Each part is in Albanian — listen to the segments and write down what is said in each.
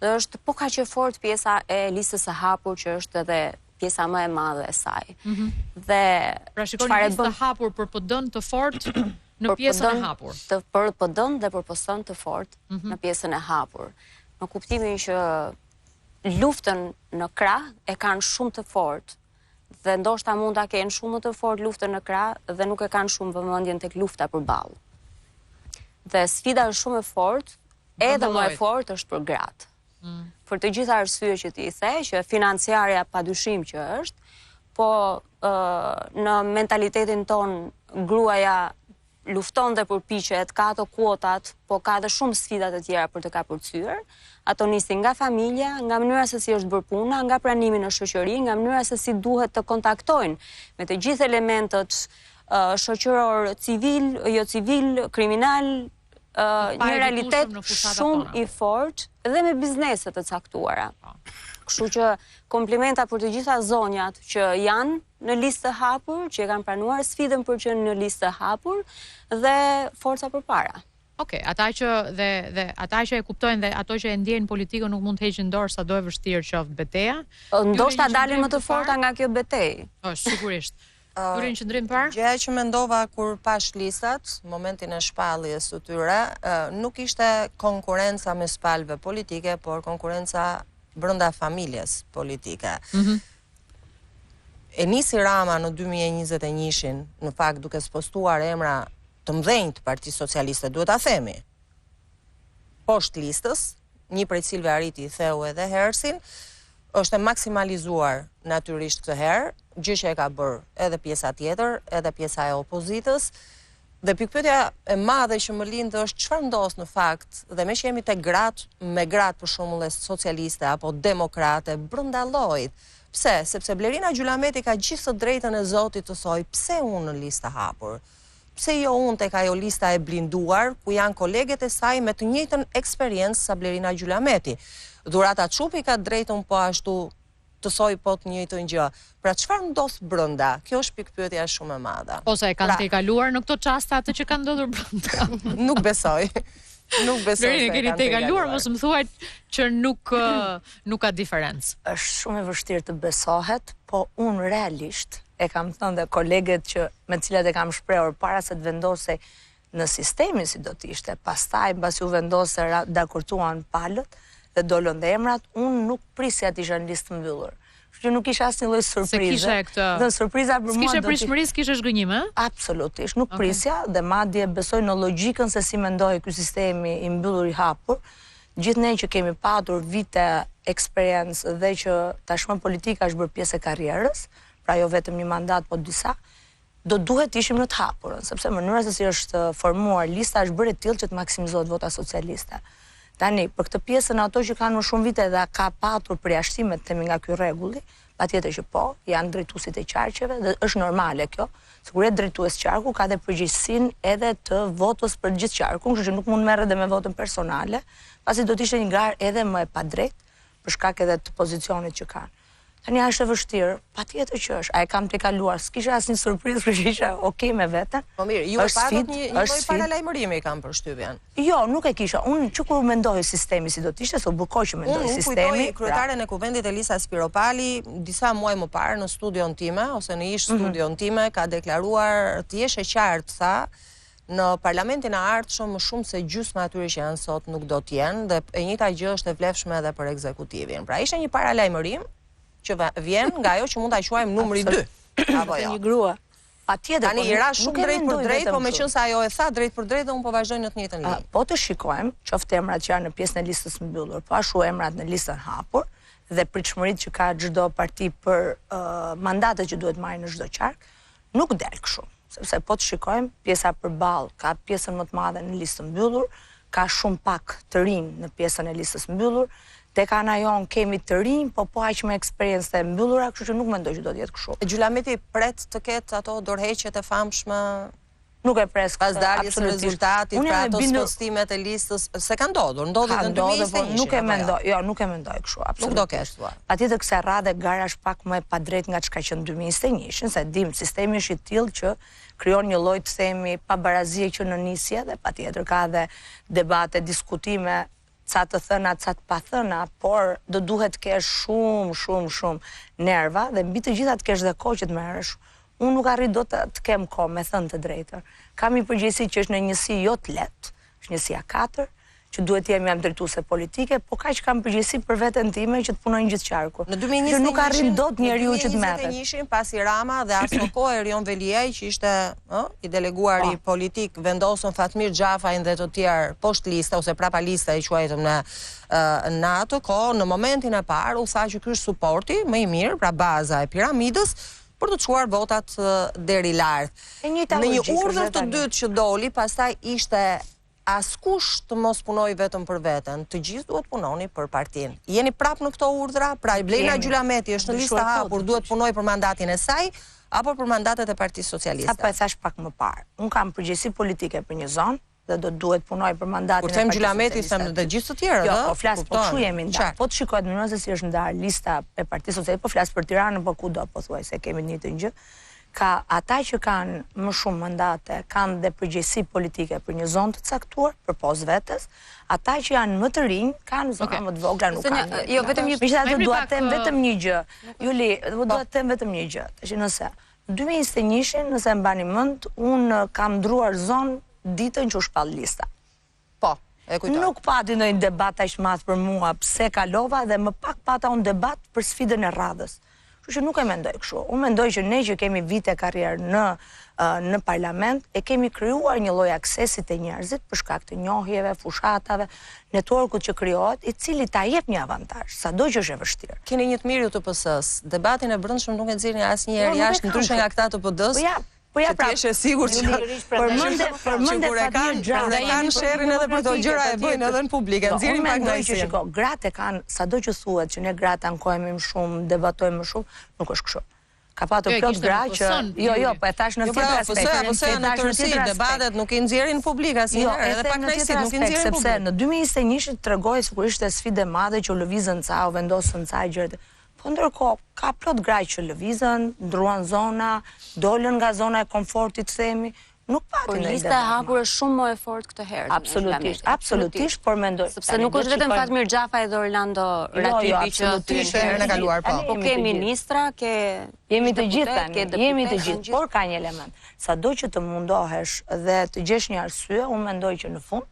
Dhe është po kaq e fortë pjesa e listës së hapur që është edhe pjesa më e madhe e saj. Dhe pra shikoni listë të hapur për PD-n të fortë në pjesën e hapur. Për PD-n dhe për PS-n të fortë në pjesën e hapur. Në kuptimin që luftën në krah e kanë shumë të fortë dhe ndoshta mund ta kenë shumë më të fortë luftën në krah dhe nuk e kanë shumë vëmendjen tek lufta përballë. Dhe sfida është shumë e fortë, edhe më e fortë është për gratë. Për të gjitha arsye që ti i the, që financiarja padyshim që është, po në mentalitetin ton gruaja lufton dhe përpiqet, ka ato kuotat, po ka edhe shumë sfida të tjera për të kapërcyer. Ato nisin nga familja, nga mënyra se si është bërë puna, nga pranimi në shoqëri, nga mënyra se si duhet të kontaktojnë me të gjithë elementët shoqëror, civil, jo civil, kriminal, një realitet shumë i fortë dhe me bizneset të caktuara. Kështu që komplimenta për të gjitha zonjat që janë në listë të hapur, që e kanë pranuar sfidën për që në listë të hapur dhe forca përpara. Okej, ata që e kuptojnë dhe ato që e ndjejnë politikën nuk mund të heqin dorë sa do e vështirë qoftë betejë. Ndoshta dalin më të forta nga kjo betejë. Sigurisht. Në qendrim parë? Gjëja që mendova kur pash listat, momentin e shpalljes së tyre, nuk ishte konkurenca mes palëve politike, por konkurenca brenda familjes politike. E nisi Rama në 2021-shin, në fakt duke spostuar emra të mëdhenj të Partisë Socialiste, duhet ta themi. Poshtë listës, një prej cilëve arriti i theu edhe Hersin, është e maksimalizuar natyrisht këtë herë, gjë që e ka bërë edhe pjesa tjetër, edhe pjesa e opozitës, dhe pikpyetja e madhe që më lind është çfarë ndos në fakt, dhe me që jemi te gratë, me gratë për shembull socialiste apo demokrate brenda llojit. Pse? Sepse Blerina Gjylameti ka gjithë të drejtën e Zotit të thojë pse unë në listë hapur. Pse jo unë tek ajo lista e blinduar, ku janë koleget e saj me të njëjtën eksperiencë sa Blerina Gjylameti. Dhurata Çupi ka drejtën po ashtu të thoj po të njëjtën gjë. Pra çfarë ndos brenda? Kjo është pikpyetja shumë e madhe. Ose e kanë tejkaluar në këto çaste atë që ka ndodhur brenda. Nuk besoj. Nuk besoj. Blerina, keni tejkaluar, mos më thuaj që nuk ka diferencë. Është shumë e vështirë të besohet, po unë realisht e kam thënë dhe kolegët që me të cilat e kam shprehur para se të vendosej në sistemin si do të ishte, pastaj mbasi u vendose dakortuan palët dhe dolën dhe emrat, unë nuk prisja të isha në listë mbyllur. Kështu që nuk kisha asnjë lloj surprize. Dhe surpriza për mua do të S'kishe prishmëri, s'kishe zhgënjim, ë? Absolutisht, nuk prisja dhe madje besoj në logjikën se si mendoj ky sistemi i mbyllur i hapur. Gjithë ne që kemi patur vite eksperiencë dhe që tashmë politika është bërë pjesë e karrierës, pra jo vetëm një mandat, po disa, do duhet ishim në të hapurën, sepse mënyra se si është formuar lista është bërë e tillë që të maksimizohet vota socialiste. Tani, për këtë pjesën ato që kanë më shumë vite dhe ka patur përjashtimet themi nga ky rregulli, patjetër që po, janë drejtuesit e qarqeve dhe është normale kjo. Kur je drejtues qarku ka dhe përgjegjësinë edhe të votës për gjithë qarkun, kështu që nuk mund merret edhe me votën personale, pasi do të ishte një garë edhe më e padrejtë për shkak edhe të pozicionit që kanë. Tani është e vështirë, patjetër që është. A e kam tejkaluar, s'kisha asnjë surprizë, kështu që isha okay me veten. Po mirë, ju e patët një lloj paralajmërimi kam përshtypjen. Jo, nuk e kisha. Unë që kur mendoj sistemi si do të ishte, so bukoj që mendoj sistemi. Unë kryetaren e kuvendit Elisa Spiropali disa muaj më parë në studion time ose në ish studion time ka deklaruar të jesh e qartë, tha, në parlamentin e ardhshëm më shumë se gjysma atyre që janë sot nuk do të jenë dhe e njëjta gjë është e vlefshme edhe për ekzekutivin. Pra ishte një paralajmërim që vjen nga ajo që mund ta quajmë numri 2. Apo jo. Një grua. Patjetër. Tani i ra shumë drejt për drejt, po meqense ajo e tha drejt për drejt, unë po vazhdoj në të njëjtën linjë. Po të shikojmë, qoftë emrat që janë në pjesën e listës mbyllur, po ashtu emrat në listën hapur dhe pritshmëritë që ka çdo parti për mandatet që duhet marrë në çdo qark, nuk del kështu. Sepse po të shikojmë, pjesa përballë ka pjesën më të madhe në listën mbyllur, ka shumë pak të rinj në pjesën e listës mbyllur. Tek ana jon kemi të rinj, po aq me eksperiencë të mbyllura, kështu që nuk mendoj që do të jetë kështu. Gjylameti pret të ketë ato dorëheqjet e famshme. Nuk e pres pas daljes së rezultatit, pra ato spostimet e listës, se ka ndodhur, ndodhi në 2021. Nuk e mendoj, jo, nuk e mendoj kështu, absolutisht. Nuk do kesh thua. Patjetër kësaj radhe gara është pak më e padrejtë nga çka që në 2021, se dim sistemi është i tillë që krijon një lloj të themi pabarazie që në nisje dhe patjetër ka dhe debate, diskutime ca të thëna, ca të pa thëna, por do duhet të kesh shumë nerva dhe mbi të gjitha të kesh dhe kohë që të merresh. Unë nuk arrit do të kem kohë, me thënë të drejtën. Kam një përgjegjësi që është në njësi jo të lehtë, është njësia 4, që duhet jam drejtuese politike, po kaq kam përgjegjësi për veten time që të punoj gjithë qarku. Në 2021 nuk arrin dot njeriu që të merret. Në 2021 pasi Rama dhe ato kohë Erion Veliaj që ishte i deleguari politik vendosën Fatmir Xhafajin dhe të tjerë poshtë lista ose prapa lista e quajtëm në ato kohë, në momentin e parë u tha që ky është suporti më i mirë, pra baza e piramidës për të çuar votat deri lart. Në një urdhër të dytë që doli, pastaj ishte askush të mos punoj vetëm për veten, të gjithë duhet punoni për partinë. Jeni prap në këto urdhra? Pra Blena Gjylameti është në listë hapur, duhet punoj për mandatin e saj apo për mandatet e Partisë Socialiste? Sa po e thash pak më parë. Un kam përgjegjësi politike për një zonë dhe do duhet punoj për mandatin e Partisë Socialiste. Kur them Gjylameti, them të gjithë të tjerë, jo, po flas, po çu jemi ndar. Po të shikohet më nëse si është ndar lista e Partisë Socialiste, po flas për Tiranën, po kudo pothuajse kemi një të gjë. Ka ata që kanë më shumë mandate, kanë dhe përgjegjësi politike për një zonë të caktuar, për pos vetes, ata që janë më të rinj, kanë zona më të vogla, nuk kanë. Jo, vetëm një do dua të them vetëm një gjë. Juli, do dua të them vetëm një gjë. Tash nëse në 2021-shin, nëse mbani mend, un kam ndruar zonë ditën që u shpall lista. Po, e kujtoj. Nuk pati ndonjë debat aq madh për mua pse kalova dhe më pak pata un debat për sfidën e radhës. Kështu që nuk e mendoj kështu. Unë mendoj që ne që kemi vite karrierë në parlament e kemi krijuar një lloj aksesi te njerëzit për shkak të njohjeve, fushatave, networkut që krijohet, i cili ta jep një avantazh, sado që është e vështirë. Keni një të mirë ju të PS-s. Debatin e brendshëm nuk e nxjerrni asnjëherë jashtë, ndryshe nga këta të PD-s. Po ja pra, që sigur që përmendë Fatmir Xhafaj, kanë sherrin edhe për to gjëra e bëjnë edhe në publik, nxjerrin pak ndajsin. Shiko, gratë kanë, sado që thuhet që ne gratë ankohemi më shumë, debatojmë më shumë, nuk është kështu. Ka patur plot gra që jo, po e thash në tjetër aspekt. Po në tërësi debatet nuk i nxjerrin në publik asnjëherë, edhe pak ndajsin nuk i nxjerrin në publik. Sepse në 2021 tregoi sikur ishte sfidë e madhe që u lëvizën ca, u vendosën ca gjëra. Po ndërkohë, ka plot graj që lëvizën, ndruan zona, dolën nga zona e komfortit, themi, nuk pati në debat. Lista e hapur është shumë më e fortë këtë herë. Absolutisht, por mendoj. Sepse nuk është vetëm Fatmir Xhafaj dhe Orlando Ratipi që herën e kaluar, po. Po ke ministra, ke jemi të gjithë tani, jemi të gjithë, por ka një element. Sado që të mundohesh dhe të gjesh një arsye, unë mendoj që në fund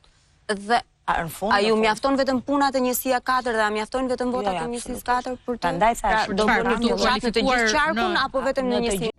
dhe a ju mjafton vetëm punat e njësia 4 dhe a mjafton vetëm votat e njësisë 4 për të? Prandaj thash, do bëni fushat në të gjithë qarkun apo vetëm në njësi?